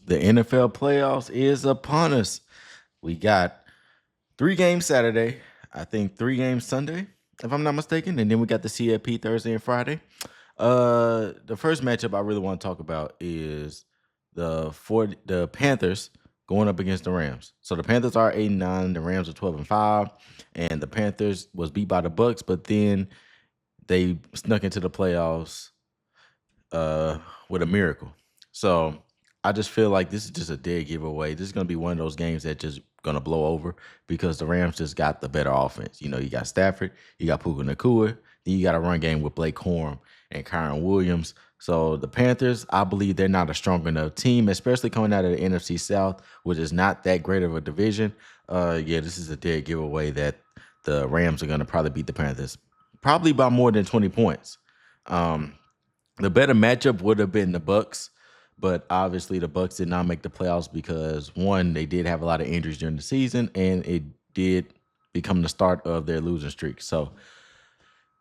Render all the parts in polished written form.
The NFL playoffs is upon us. We got 3 games Saturday, I think 3 games Sunday, if I'm not mistaken, and then we got the CFP Thursday and Friday. The first matchup I really want to talk about is the Panthers going up against the Rams. So the Panthers are 8-9, the Rams are 12-5, and the Panthers was beat by the Bucks, but then they snuck into the playoffs uh, with a miracle. So I just feel like this is just a dead giveaway. This is going to be one of those games that just going to blow over because the Rams just got the better offense. You know, you got Stafford, you got Puka Nakua, then you got a run game with Blake Corum and Kyron Williams. So the Panthers, I believe they're not a strong enough team, especially coming out of the NFC South, which is not that great of a division. Yeah, this is a dead giveaway that the Rams are going to probably beat the Panthers, probably by more than 20 points. Um, the better matchup would have been the Bucks, but obviously the Bucks did not make the playoffs because one, they did have a lot of injuries during the season, and it did become the start of their losing streak. So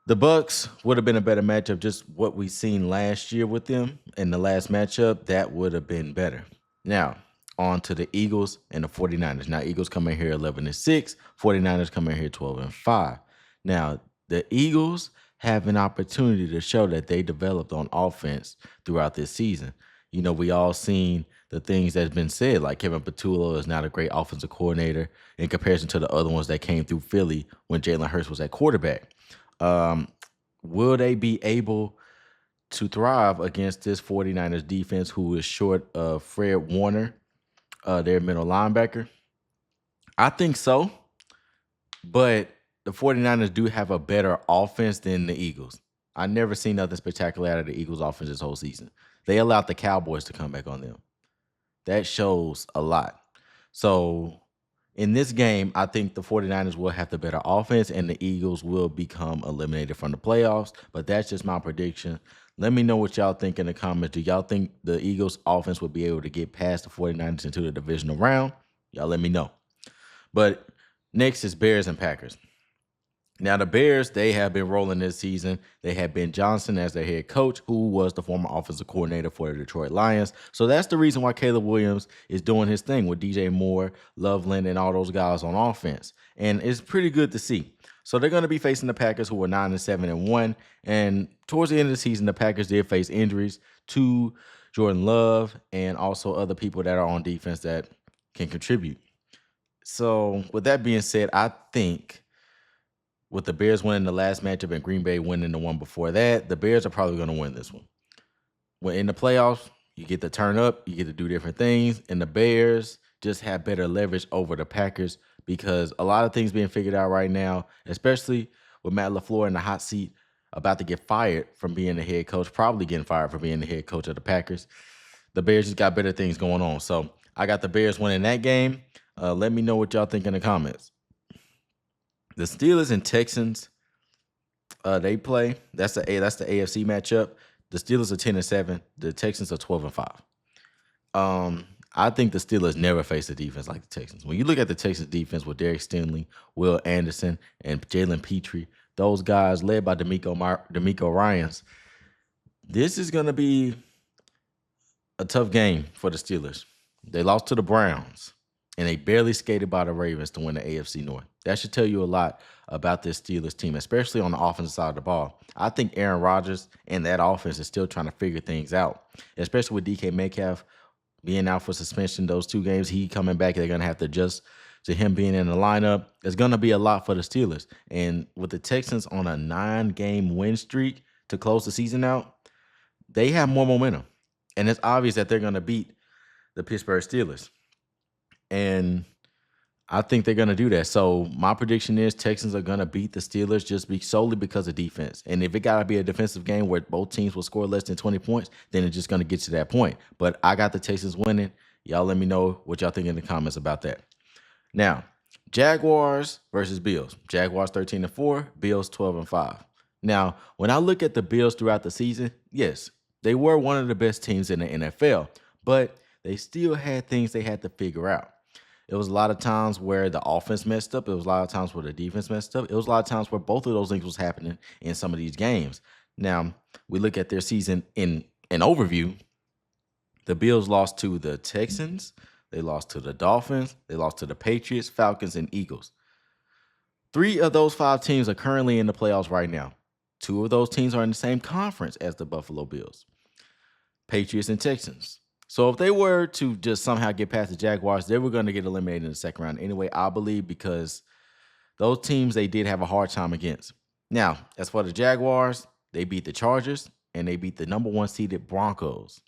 the Bucks would have been a better matchup. Just what we seen last year with them in the last matchup, that would have been better. Now, on to the Eagles and the 49ers. Now, Eagles come in here 11-6, 49ers come in here 12-5. Now, the Eagles have an opportunity to show that they developed on offense throughout this season. You know, we all seen the things that's been said, like Kevin Patullo is not a great offensive coordinator in comparison to the other ones that came through Philly when Jalen Hurts was at quarterback. Um, will they be able to thrive against this 49ers defense who is short of Fred Warner, their middle linebacker? I think so, but the 49ers do have a better offense than the Eagles. I never seen nothing spectacular out of the Eagles offense this whole season. They allowed the Cowboys to come back on them. That shows a lot. So in this game, I think the 49ers will have the better offense and the Eagles will become eliminated from the playoffs. But that's just my prediction. Let me know what y'all think in the comments. Do y'all think the Eagles offense will be able to get past the 49ers into the divisional round? Y'all let me know. But next is Bears and Packers. Now, the Bears, they have been rolling this season. They had Ben Johnson as their head coach, who was the former offensive coordinator for the Detroit Lions. So that's the reason why Caleb Williams is doing his thing with DJ Moore, Loveland, and all those guys on offense. And it's pretty good to see. So they're going to be facing the Packers, who are 9-7-1. And towards the end of the season, the Packers did face injuries to Jordan Love and also other people that are on defense that can contribute. So with that being said, I think with the Bears winning the last matchup and Green Bay winning the one before that, the Bears are probably going to win this one. When in the playoffs, you get to turn up, you get to do different things, and the Bears just have better leverage over the Packers because a lot of things being figured out right now, especially with Matt LaFleur in the hot seat, about to get fired from being the head coach, probably getting fired for being the head coach of the Packers. The Bears just got better things going on. So I got the Bears winning that game. Let me know what y'all think in the comments. The Steelers and Texans, they play. That's the AFC matchup. The Steelers are 10-7. The Texans are 12-5. I think the Steelers never face a defense like the Texans. When you look at the Texans defense with Derek Stingley, Will Anderson, and Jalen Petrie, those guys led by D'Amico Ryans, this is going to be a tough game for the Steelers. They lost to the Browns, and they barely skated by the Ravens to win the AFC North. That should tell you a lot about this Steelers team, especially on the offensive side of the ball. I think Aaron Rodgers and that offense is still trying to figure things out, especially with DK Metcalf being out for suspension those 2 games. He coming back, they're going to have to adjust to him being in the lineup. It's going to be a lot for the Steelers. And with the Texans on a 9-game win streak to close the season out, they have more momentum. And it's obvious that they're going to beat the Pittsburgh Steelers. And I think they're going to do that. So my prediction is Texans are going to beat the Steelers just solely because of defense. And if it got to be a defensive game where both teams will score less than 20 points, then it's just going to get to that point. But I got the Texans winning. Y'all let me know what y'all think in the comments about that. Now, Jaguars versus Bills. Jaguars 13-4, Bills 12-5. Now, when I look at the Bills throughout the season, yes, they were one of the best teams in the NFL, but they still had things they had to figure out. It was a lot of times where the offense messed up. It was a lot of times where the defense messed up. It was a lot of times where both of those things was happening in some of these games. Now, we look at their season in an overview. The Bills lost to the Texans. They lost to the Dolphins. They lost to the Patriots, Falcons, and Eagles. 3 of those 5 teams are currently in the playoffs right now. 2 of those teams are in the same conference as the Buffalo Bills, Patriots, and Texans. So if they were to just somehow get past the Jaguars, they were going to get eliminated in the second round anyway, I believe, because those teams they did have a hard time against. Now, as for the Jaguars, they beat the Chargers and they beat the number 1 seeded Broncos.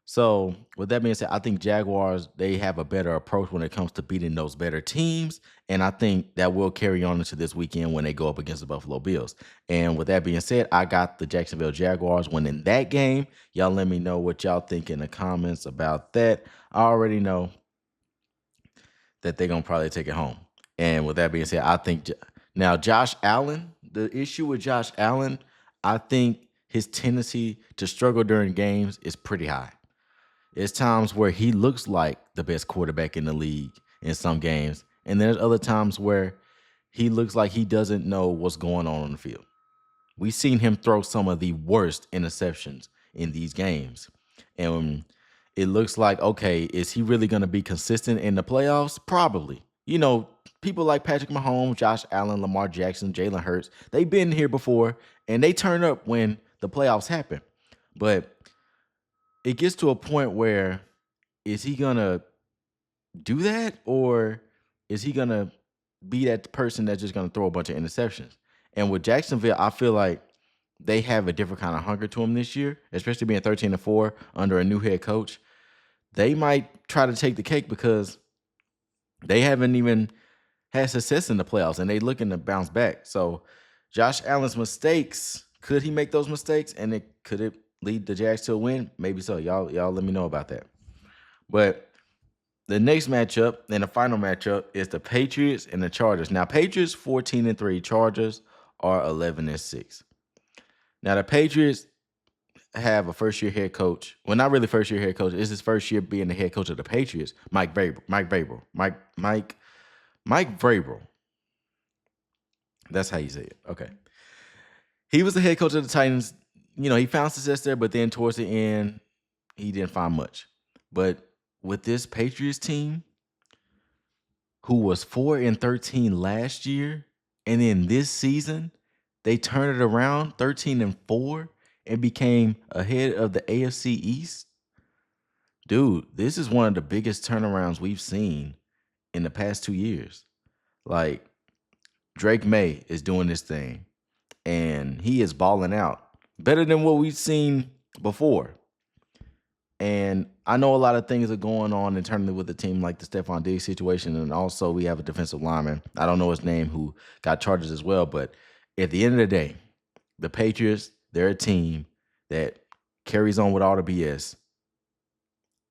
So with that being said, I think Jaguars, they have a better approach when it comes to beating those better teams. And I think that will carry on into this weekend when they go up against the Buffalo Bills. And with that being said, I got the Jacksonville Jaguars winning that game. Y'all let me know what y'all think in the comments about that. I already know that they're going to probably take it home. And with that being said, I think now Josh Allen, the issue with Josh Allen, I think his tendency to struggle during games is pretty high. There's times where he looks like the best quarterback in the league in some games. And there's other times where he looks like he doesn't know what's going on the field. We've seen him throw some of the worst interceptions in these games. And it looks like, okay, is he really going to be consistent in the playoffs? Probably. You know, people like Patrick Mahomes, Josh Allen, Lamar Jackson, Jalen Hurts, they've been here before, and they turn up when the playoffs happen. But it gets to a point where is he going to do that, or is he going to be that person that's just going to throw a bunch of interceptions? And with Jacksonville, I feel like they have a different kind of hunger to them this year, especially being 13-4 under a new head coach. They might try to take the cake because they haven't even had success in the playoffs, and they looking to bounce back. So Josh Allen's mistakes, could he make those mistakes, and could it lead the Jags to a win? Maybe so. Y'all let me know about that. But the next matchup and the final matchup is the Patriots and the Chargers. Now, Patriots 14-3, Chargers are 11-6. Now, the Patriots have a first-year head coach. Well, not really first-year head coach. It's his first year being the head coach of the Patriots, Mike Vrabel. Mike Vrabel. That's how you say it. Okay. He was the head coach of the Titans. You know, he found success there, but then towards the end, he didn't find much. But with this Patriots team, who was 4-13 last year, and then this season, they turned it around 13-4 and became ahead of the AFC East. Dude, this is one of the biggest turnarounds we've seen in the past 2 years. Like, Drake May is doing this thing, and he is balling out better than what we've seen before. And I know a lot of things are going on internally with the team, like the Stephon Diggs situation, and also we have a defensive lineman, I don't know his name, who got charges as well. But at the end of the day, the Patriots, they're a team that carries on with all the BS,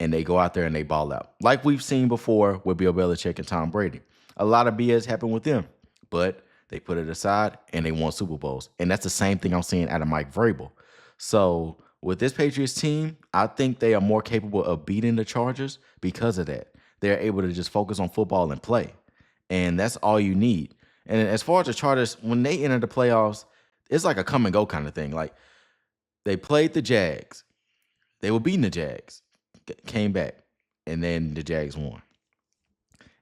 and they go out there and they ball out. Like we've seen before with Bill Belichick and Tom Brady. A lot of BS happened with them, but they put it aside and they won Super Bowls. And that's the same thing I'm seeing out of Mike Vrabel. So with this Patriots team, I think they are more capable of beating the Chargers because of that. They're able to just focus on football and play. And that's all you need. And as far as the Chargers, when they enter the playoffs, it's like a come and go kind of thing. Like, they played the Jags. They were beating the Jags. Came back. And then the Jags won.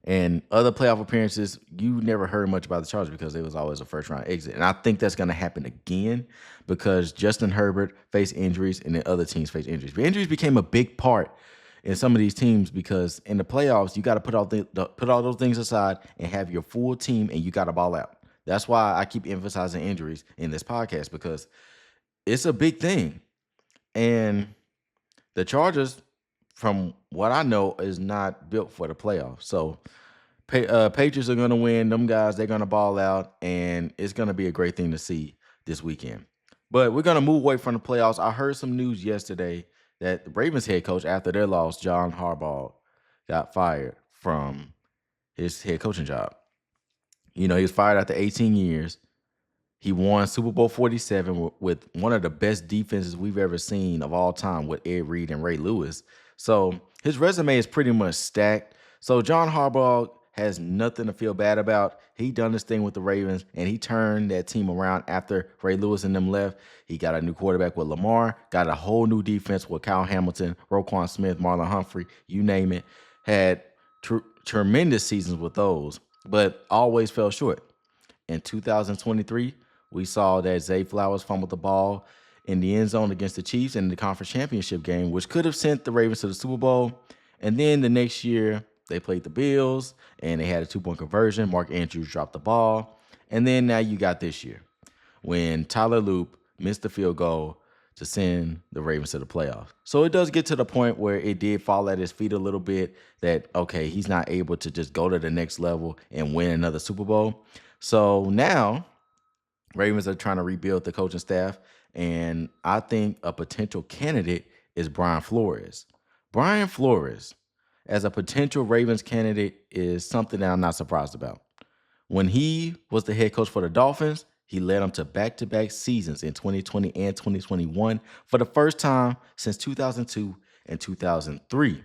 And other playoff appearances, you never heard much about the Chargers because they was always a first-round exit. And I think that's going to happen again because Justin Herbert faced injuries and then other teams faced injuries. But injuries became a big part in some of these teams because in the playoffs, you got to put all those things aside and have your full team, and you got to ball out. That's why I keep emphasizing injuries in this podcast because it's a big thing. And the Chargers, from what I know, is not built for the playoffs. So Patriots are going to win. Them guys, they're going to ball out, and it's going to be a great thing to see this weekend. But we're going to move away from the playoffs. I heard some news yesterday that the Ravens head coach, after their loss, John Harbaugh, got fired from his head coaching job. You know, he was fired after 18 years. He won Super Bowl 47 with one of the best defenses we've ever seen of all time with Ed Reed and Ray Lewis. So his resume is pretty much stacked. So John Harbaugh has nothing to feel bad about. He done this thing with the Ravens, and he turned that team around after Ray Lewis and them left. He got a new quarterback with Lamar, got a whole new defense with Kyle Hamilton, Roquan Smith, Marlon Humphrey, you name it. Had tremendous seasons with those, but always fell short. In 2023, we saw that Zay Flowers fumbled the ball in the end zone against the Chiefs in the conference championship game, which could have sent the Ravens to the Super Bowl. And then the next year, they played the Bills and they had a 2-point conversion. Mark Andrews dropped the ball. And then now you got this year when Tyler Loop missed the field goal to send the Ravens to the playoffs. So it does get to the point where it did fall at his feet a little bit that, okay, he's not able to just go to the next level and win another Super Bowl. So now Ravens are trying to rebuild the coaching staff, and I think a potential candidate is Brian Flores. Brian Flores, as a potential Ravens candidate, is something that I'm not surprised about. When he was the head coach for the Dolphins, he led them to back-to-back seasons in 2020 and 2021 for the first time since 2002 and 2003.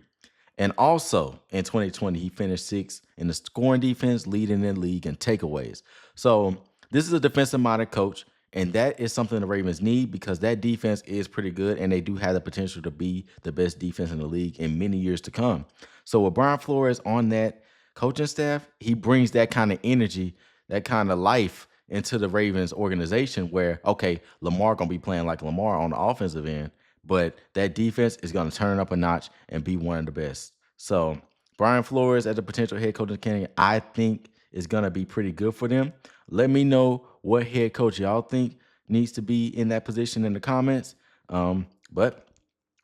And also in 2020, he finished sixth in the scoring defense, leading the league in takeaways. So this is a defensive-minded coach, and that is something the Ravens need because that defense is pretty good, and they do have the potential to be the best defense in the league in many years to come. So with Brian Flores on that coaching staff, he brings that kind of energy, that kind of life into the Ravens organization where, okay, Lamar going to be playing like Lamar on the offensive end, but that defense is going to turn up a notch and be one of the best. So Brian Flores as a potential head coaching candidate, I think is going to be pretty good for them. Let me know what head coach y'all think needs to be in that position in the comments. But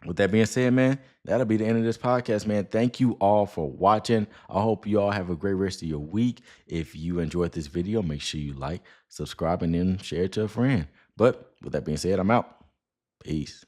with that being said, man, that'll be the end of this podcast, man. Thank you all for watching. I hope you all have a great rest of your week. If you enjoyed this video, make sure you like, subscribe, and then share it to a friend. But with that being said, I'm out. Peace.